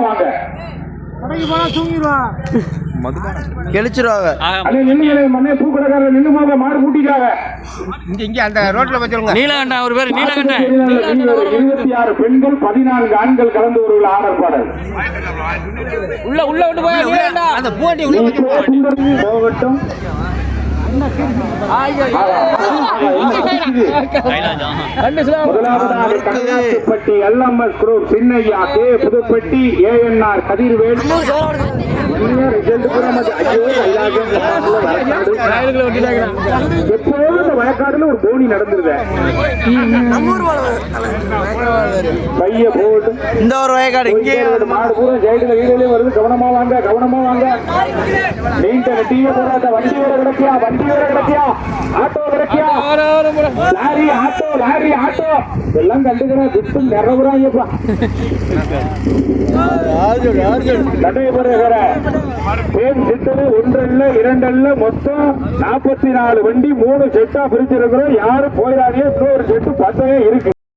வாங்க. கெளிச்சிருவாங்க. மண்ணே பூக்கடைக்காரர் நின்று போக மாடு கூட்டிட்டாங்க. இங்க அந்த ரோட்ல வச்சிருங்க. நீலகண்டா ஒரு பேர் நீலகண்ட 26 பெண்கள் 14 ஆண்கள் கலந்து ஒரு ஆடர் பாடல். உள்ள உள்ள விட்டு போய் நீலகண்டா அந்த பூண்டி உள்ள போகட்டும். முதலாவதாக LMS group Chinnaiya K Puduppatti ANR Kathirvel. எப்போதும் இந்த வயக்காடுல ஒரு போனி நடந்துருது. பைய போகட்டும். இந்த ஒரு வயக்காடு இங்கே மாடு பூரா ஜெயில வீடுலயே வருது. கவனமா வாங்க, கவனமா வாங்க. நீண்ட டீவை போடாத. வண்டி வர கிடக்கியா, வண்டி வர கிடக்கியா, ஆட்டோ கிடக்கியா, லாரி ஆட்டோ, லாரி ஆட்டோ எல்லாம் கண்டுக்கிறேன். திட்டம் நிறவுறாங்கப்பா. நடைபெறுகிற பேர் சித்தது 1 அல்ல 2 அல்ல மொத்தம் 44 வண்டி 3 செட்டா பிரிச்சிருக்கிறோம். யாரும் போயிடாதே. இன்னொரு செட்டு 10 இருக்கு.